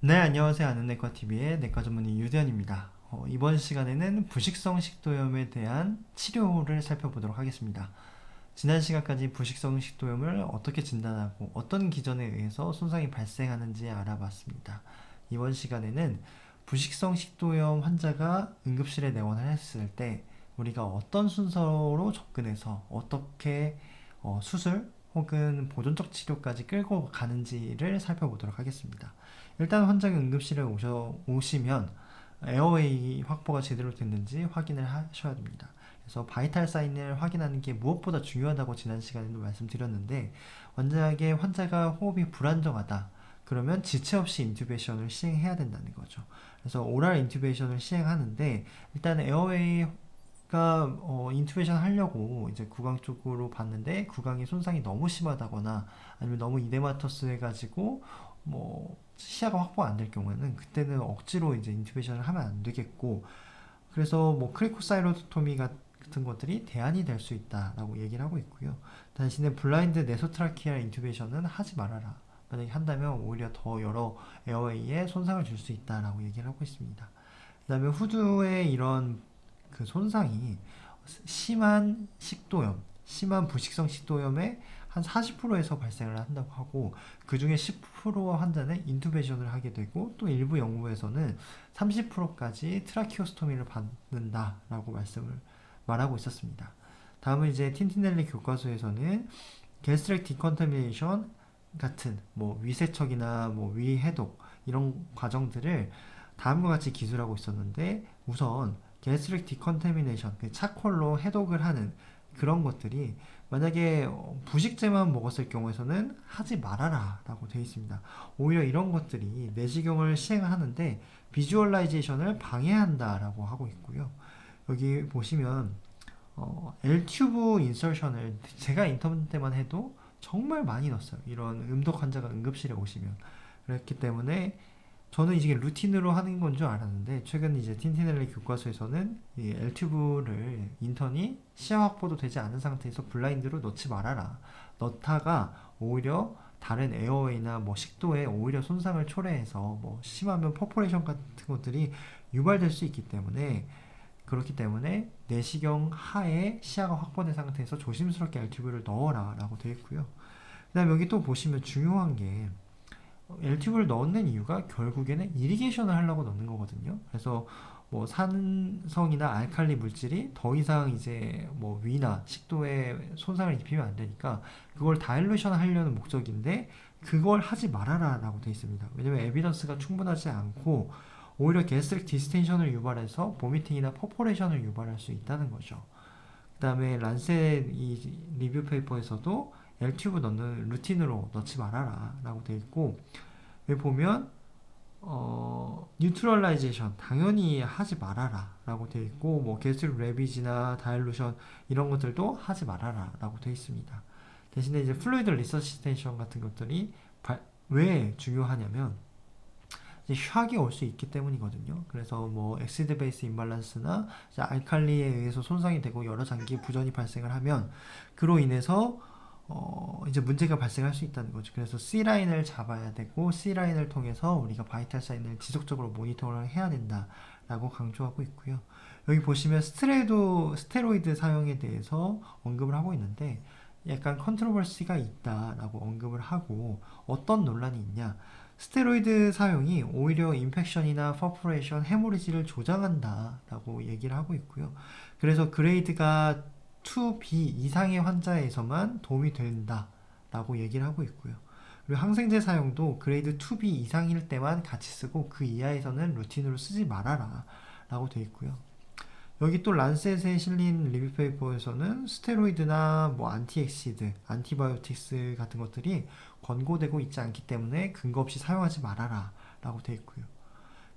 네, 안녕하세요. 아는내과TV의 내과 전문의 유대현입니다. 이번 시간에는 부식성 식도염에 대한 치료를 살펴보도록 하겠습니다. 지난 시간까지 부식성 식도염을 어떻게 진단하고 어떤 기전에 의해서 손상이 발생하는지 알아봤습니다. 이번 시간에는 부식성 식도염 환자가 응급실에 내원을 했을 때 우리가 어떤 순서로 접근해서 어떻게 수술 혹은 보존적 치료까지 끌고 가는지를 살펴보도록 하겠습니다. 일단 환자가 응급실에 오시면 에어웨이 확보가 제대로 됐는지 확인을 하셔야 됩니다. 그래서 바이탈 사인을 확인하는 게 무엇보다 중요하다고 지난 시간에도 말씀드렸는데, 만약에 환자가 호흡이 불안정하다 그러면 지체 없이 인투베이션을 시행해야 된다는 거죠. 그래서 오랄 인투베이션을 시행하는데, 일단 에어웨이가 인투베이션 하려고 이제 구강 쪽으로 봤는데 구강의 손상이 너무 심하다거나 아니면 너무 이데마터스 해가지고 시야가 확보가 안 될 경우에는 그때는 억지로 이제 인투베이션을 하면 안 되겠고, 그래서 크리코사이로토미 같은 것들이 대안이 될 수 있다라고 얘기를 하고 있고요. 대신에 블라인드 네소트라키알 인투베이션은 하지 말아라. 만약에 한다면 오히려 더 여러 에어웨이에 손상을 줄 수 있다라고 얘기를 하고 있습니다. 그 다음에 후두의 이런 그 손상이 심한 식도염, 심한 부식성 식도염의 한 40%에서 발생을 한다고 하고, 그 중에 10% 환자는 인투베이션을 하게 되고, 또 일부 연구에서는 30%까지 트라키오스토미를 받는다라고 말하고 있었습니다. 다음은 이제 틴티넬리 교과서에서는 게스트렉 디컨타미네이션 같은 위세척이나 위해독 이런 과정들을 다음과 같이 기술하고 있었는데, 우선 게스트릭 디컨테미네이션, 차콜로 해독을 하는 그런 것들이 만약에 부식제만 먹었을 경우에서는 하지 말아라 라고 되어 있습니다. 오히려 이런 것들이 내시경을 시행하는데 비주얼라이제이션을 방해한다 라고 하고 있고요. 여기 보시면 L튜브 인설션을 제가 인턴 때만 해도 정말 많이 넣었어요. 이런 음독 환자가 응급실에 오시면. 그렇기 때문에 저는 이게 루틴으로 하는 건 줄 알았는데, 최근 이제 틴티넬리 교과서에서는 이 L튜브를 인턴이 시야 확보도 되지 않은 상태에서 블라인드로 넣지 말아라. 넣다가 오히려 다른 에어웨이나 식도에 오히려 손상을 초래해서 심하면 퍼포레이션 같은 것들이 유발될 수 있기 때문에, 그렇기 때문에 내시경 하에 시야가 확보된 상태에서 조심스럽게 L튜브를 넣어라 라고 되어 있고요. 그 다음에 여기 또 보시면 중요한 게, L튜브를 넣는 이유가 결국에는 이리게이션을 하려고 넣는 거거든요. 그래서 산성이나 알칼리 물질이 더 이상 이제 위나 식도에 손상을 입히면 안 되니까 그걸 다일루션 하려는 목적인데, 그걸 하지 말아라 라고 되어 있습니다. 왜냐면 에비던스가 충분하지 않고 오히려 게스트릭 디스텐션을 유발해서 보미팅이나 퍼포레이션을 유발할 수 있다는 거죠. 그 다음에 란셋 이 리뷰 페이퍼에서도 L튜브 넣는 루틴으로 넣지 말아라 라고 되어 있고, 여기 보면 뉴트럴라이제이션 당연히 하지 말아라 라고 되어 있고, 게스트릭 레비지나 다일루션 이런 것들도 하지 말아라 라고 되어 있습니다. 대신에 이제 플루이드 리서시테이션 같은 것들이 왜 중요하냐면 샥이 올 수 있기 때문이거든요. 그래서 엑시드 베이스 임발란스나 알칼리에 의해서 손상이 되고 여러 장기의 부전이 발생을 하면 그로 인해서 이제 문제가 발생할 수 있다는 거죠. 그래서 C라인을 잡아야 되고 C라인을 통해서 우리가 바이탈 사인을 지속적으로 모니터링을 해야 된다라고 강조하고 있고요. 여기 보시면 스테로이드 사용에 대해서 언급을 하고 있는데, 약간 컨트로버시가 있다라고 언급을 하고, 어떤 논란이 있냐, 스테로이드 사용이 오히려 인펙션이나 퍼포레이션, 해모리지를 조장한다라고 얘기를 하고 있고요. 그래서 그레이드가 2B 이상의 환자에서만 도움이 된다라고 얘기를 하고 있고요. 그리고 항생제 사용도 그레이드 2B 이상일 때만 같이 쓰고 그 이하에서는 루틴으로 쓰지 말아라 라고 되어 있고요. 여기 또 란셋에 실린 리뷰 페이퍼에서는 스테로이드나 안티엑시드, 안티바이오틱스 같은 것들이 권고되고 있지 않기 때문에 근거 없이 사용하지 말아라 라고 되어 있고요.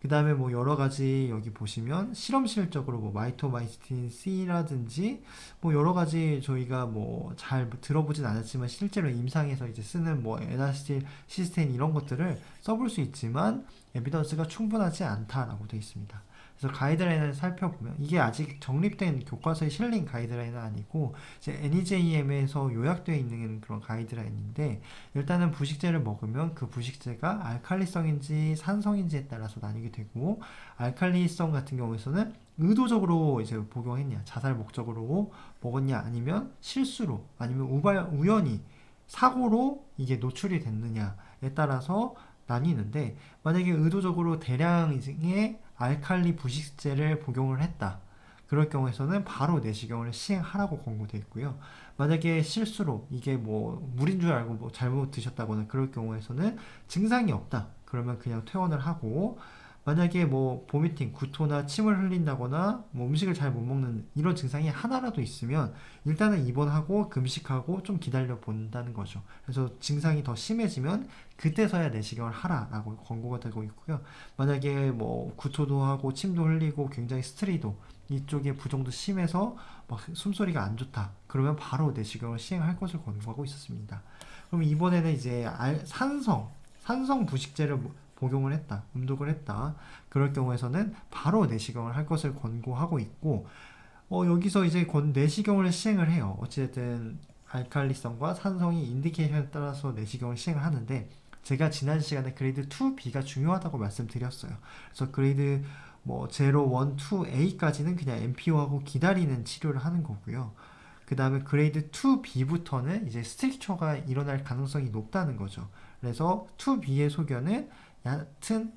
그 다음에 여러 가지 여기 보시면 실험실적으로 마이토마이스틴 C라든지 여러 가지 저희가 잘 들어보진 않았지만 실제로 임상에서 이제 쓰는 에나스틸 시스테인 이런 것들을 써볼 수 있지만 에비던스가 충분하지 않다라고 되어 있습니다. 그래서 가이드라인을 살펴보면 이게 아직 정립된 교과서에 실린 가이드라인은 아니고 이제 NEJM에서 요약되어 있는 그런 가이드라인인데 일단은 부식제를 먹으면 그 부식제가 알칼리성인지 산성인지에 따라서 나뉘게 되고 알칼리성 같은 경우에서는 의도적으로 이제 복용했냐 자살 목적으로 먹었냐 아니면 실수로 아니면 우연히 사고로 이게 노출이 됐느냐에 따라서 나뉘는데 만약에 의도적으로 대량의 알칼리 부식제를 복용을 했다. 그럴 경우에서는 바로 내시경을 시행하라고 권고되어 있고요. 만약에 실수로 이게 뭐 물인 줄 알고 뭐 잘못 드셨다거나 그럴 경우에서는 증상이 없다. 그러면 그냥 퇴원을 하고 만약에 뭐 보미팅, 구토나 침을 흘린다거나 뭐 음식을 잘 못 먹는 이런 증상이 하나라도 있으면 일단은 입원하고 금식하고 좀 기다려 본다는 거죠. 그래서 증상이 더 심해지면 그때서야 내시경을 하라라고 권고가 되고 있고요. 만약에 뭐 구토도 하고 침도 흘리고 굉장히 스트리도 이쪽에 부종도 심해서 막 숨소리가 안 좋다. 그러면 바로 내시경을 시행할 것을 권고하고 있었습니다. 그럼 이번에는 이제 산성 부식제를 복용을 했다, 음독을 했다. 그럴 경우에서는 바로 내시경을 할 것을 권고하고 있고, 여기서 이제 내시경을 시행을 해요. 어찌됐든 알칼리성과 산성이 인디케이션에 따라서 내시경을 시행을 하는데, 제가 지난 시간에 그레이드 2B가 중요하다고 말씀드렸어요. 그래서 그레이드 뭐 0, 1, 2A까지는 그냥 MPO하고 기다리는 치료를 하는 거고요. 그 다음에 그레이드 2B부터는 이제 스트릭처가 일어날 가능성이 높다는 거죠. 그래서 2B의 소견은 얕은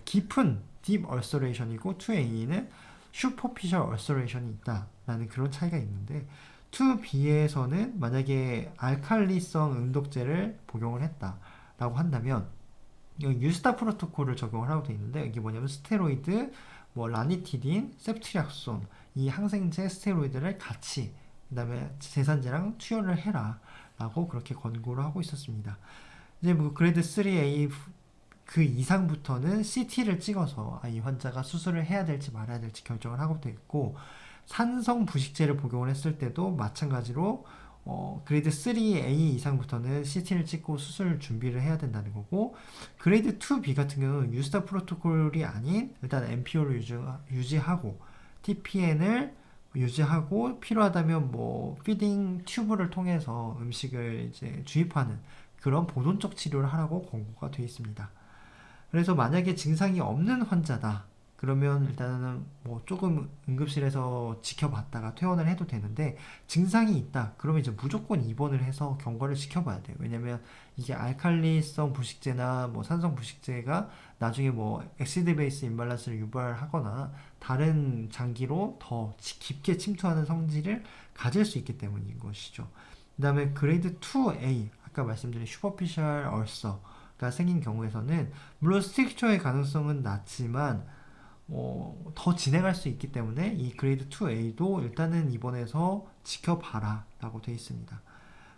깊은 딥 얼서레이션이고 2A는 슈퍼피셜 얼서레이션이 있다라는 그런 차이가 있는데 2B에서는 만약에 알칼리성 음독제를 복용을 했다라고 한다면 여기 유스타 프로토콜을 적용을 하고 되어 있는데 이게 뭐냐면 스테로이드, 뭐 라니티딘, 셉트리악손 이 항생제 스테로이드를 같이 그 다음에 제산제랑 투여를 해라 라고 그렇게 권고를 하고 있었습니다. 이제 뭐 그레이드 3A 그 이상부터는 CT를 찍어서 이 환자가 수술을 해야 될지 말아야 될지 결정을 하고 되어 있고 산성 부식제를 복용을 했을 때도 마찬가지로 그레이드 3A 이상부터는 CT를 찍고 수술 준비를 해야 된다는 거고 그레이드 2B 같은 경우는 유스타 프로토콜이 아닌 일단 MPO를 유지하고 TPN을 유지하고 필요하다면 뭐 피딩 튜브를 통해서 음식을 이제 주입하는 그런 보존적 치료를 하라고 권고가 되어 있습니다. 그래서 만약에 증상이 없는 환자다. 그러면 일단은 뭐 조금 응급실에서 지켜봤다가 퇴원을 해도 되는데 증상이 있다. 그러면 이제 무조건 입원을 해서 경과를 지켜봐야 돼요. 왜냐면 이게 알칼리성 부식제나 뭐 산성 부식제가 나중에 뭐 엑시드 베이스 임발란스를 유발하거나 다른 장기로 더 깊게 침투하는 성질을 가질 수 있기 때문인 것이죠. 그 다음에 그레이드 2A 아까 말씀드린 슈퍼피셜 얼서가 생긴 경우에서는 물론 스틱처의 가능성은 낮지만 더 진행할 수 있기 때문에 이 그레이드 2A도 일단은 입원해서 지켜봐라 라고 되어 있습니다.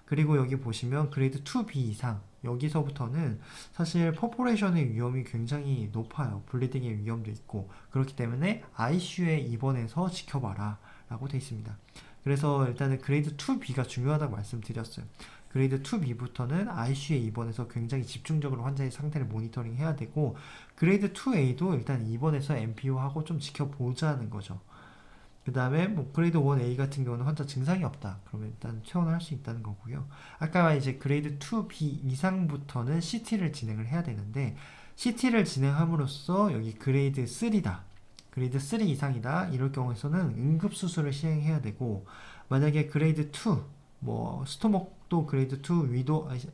그리고 여기 보시면 그레이드 2B 이상 여기서부터는 사실 퍼포레이션의 위험이 굉장히 높아요. 블리딩의 위험도 있고 그렇기 때문에 ICU에 입원해서 지켜봐라 라고 되어 있습니다. 그래서 일단은 그레이드 2B가 중요하다고 말씀드렸어요. 그레이드 2B부터는 ICU에 입원해서 굉장히 집중적으로 환자의 상태를 모니터링 해야 되고 그레이드 2A도 일단 입원해서 MPO하고 좀 지켜보자는 거죠. 그 다음에 뭐 그레이드 1A 같은 경우는 환자 증상이 없다. 그러면 일단 퇴원을 할 수 있다는 거고요. 아까 이제 그레이드 2B 이상부터는 CT를 진행을 해야 되는데 CT를 진행함으로써 여기 그레이드 3다. 그레이드 3 이상이다. 이럴 경우에서는 응급수술을 시행해야 되고 만약에 그레이드 2, 뭐 스토먹도 그레이드 2,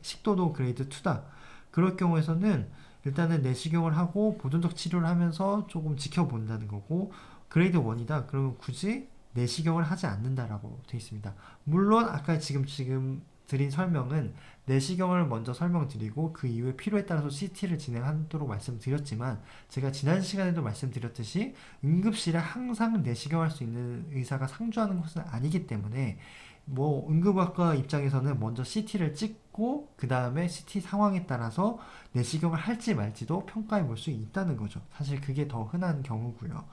식도도 그레이드 2다. 그럴 경우에서는 일단은 내시경을 하고 보존적 치료를 하면서 조금 지켜본다는 거고 그레이드 1이다. 그러면 굳이 내시경을 하지 않는다라고 되어 있습니다. 물론 아까 지금 드린 설명은 내시경을 먼저 설명드리고 그 이후에 필요에 따라서 CT를 진행하도록 말씀드렸지만 제가 지난 시간에도 말씀드렸듯이 응급실에 항상 내시경할 수 있는 의사가 상주하는 것은 아니기 때문에 뭐 응급학과 입장에서는 먼저 CT를 찍고 그 다음에 CT 상황에 따라서 내시경을 할지 말지도 평가해 볼 수 있다는 거죠. 사실 그게 더 흔한 경우고요.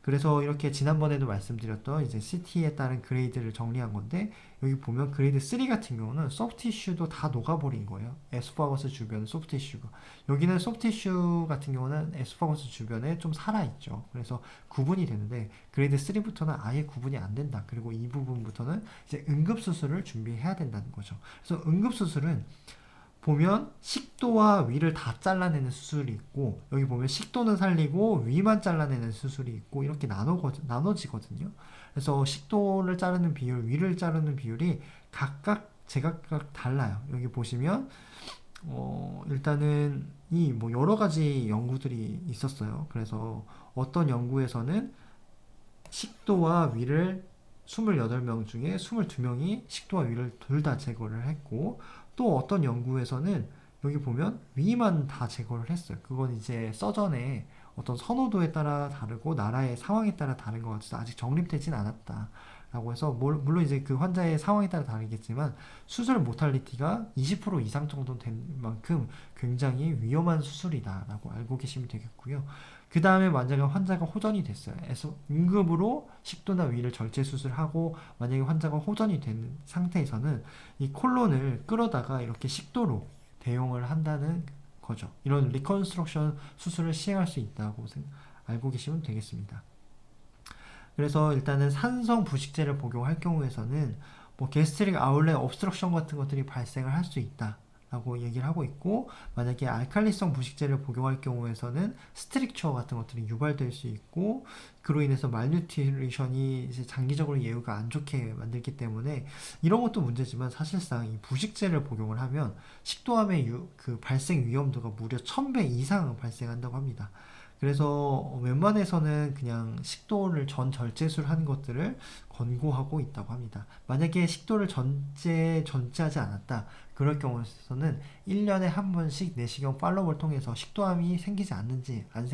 그래서 이렇게 지난번에도 말씀드렸던 이제 CT에 따른 그레이드를 정리한 건데, 여기 보면 그레이드 3 같은 경우는 소프티슈도 다 녹아버린 거예요. 에스파거스 주변 소프티슈가. 여기는 소프티슈 같은 경우는 에스파거스 주변에 좀 살아있죠. 그래서 구분이 되는데, 그레이드 3부터는 아예 구분이 안 된다. 그리고 이 부분부터는 이제 응급수술을 준비해야 된다는 거죠. 그래서 응급수술은 보면 식도와 위를 다 잘라내는 수술이 있고, 여기 보면 식도는 살리고 위만 잘라내는 수술이 있고, 이렇게 나눠지거든요. 그래서 식도를 자르는 비율, 위를 자르는 비율이 각각 제각각 달라요. 여기 보시면 일단은 이 뭐 여러 가지 연구들이 있었어요. 그래서 어떤 연구에서는 식도와 위를 28명 중에 22명이 식도와 위를 둘 다 제거를 했고, 또 어떤 연구에서는 여기 보면 위만 다 제거를 했어요. 그건 이제 서전의 어떤 선호도에 따라 다르고 나라의 상황에 따라 다른 것 같아서 아직 정립되진 않았다 라고 해서, 물론 이제 그 환자의 상황에 따라 다르겠지만 수술 모탈리티가 20% 이상 정도 된 만큼 굉장히 위험한 수술이다 라고 알고 계시면 되겠고요. 그 다음에 만약에 환자가 호전이 됐어요. 그래서 응급으로 식도나 위를 절제 수술하고, 만약에 환자가 호전이 된 상태에서는 이 콜론을 끌어다가 이렇게 식도로 대용을 한다는 거죠. 이런 리컨스트럭션 수술을 시행할 수 있다고 알고 계시면 되겠습니다. 그래서 일단은 산성 부식제를 복용할 경우에서는 뭐 게스트릭 아울렛 옵스트럭션 같은 것들이 발생을 할 수 있다 라고 얘기를 하고 있고, 만약에 알칼리성 부식제를 복용할 경우에서는 스트릭처 같은 것들이 유발될 수 있고, 그로 인해서 말뉴트리션이 이제 장기적으로 예후가 안 좋게 만들기 때문에 이런 것도 문제지만, 사실상 이 부식제를 복용을 하면 식도암의 그 발생 위험도가 무려 1000배 이상 발생한다고 합니다. 그래서 웬만해서는 그냥 식도를 전 절제술 하는 것들을 권고하고 있다고 합니다. 만약에 식도를 전제하지 않았다, 그럴 경우에는 1년에 한 번씩 내시경 팔로우를 통해서 식도암이 생기지 않는지 안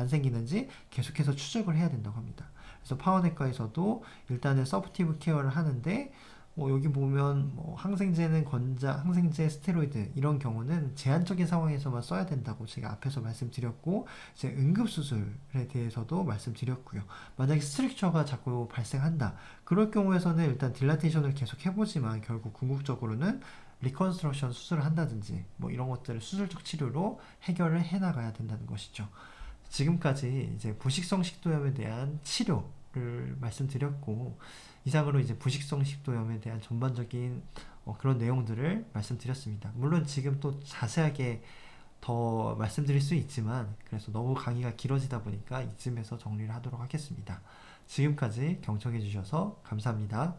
생기는지 계속해서 추적을 해야 된다고 합니다. 그래서 파워내과에서도 일단은 서포티브 케어를 하는데, 여기 보면 항생제는 항생제, 스테로이드 이런 경우는 제한적인 상황에서만 써야 된다고 제가 앞에서 말씀드렸고, 이제 응급수술에 대해서도 말씀드렸고요. 만약에 스트릭처가 자꾸 발생한다, 그럴 경우에서는 일단 딜라테이션을 계속 해보지만 결국 궁극적으로는 리컨스트럭션 수술을 한다든지 뭐 이런 것들을 수술적 치료로 해결을 해나가야 된다는 것이죠. 지금까지 이제 부식성 식도염에 대한 치료를 말씀드렸고, 이상으로 이제 부식성 식도염에 대한 전반적인 그런 내용들을 말씀드렸습니다. 물론 지금 또 자세하게 더 말씀드릴 수 있지만, 그래서 너무 강의가 길어지다 보니까 이쯤에서 정리를 하도록 하겠습니다. 지금까지 경청해 주셔서 감사합니다.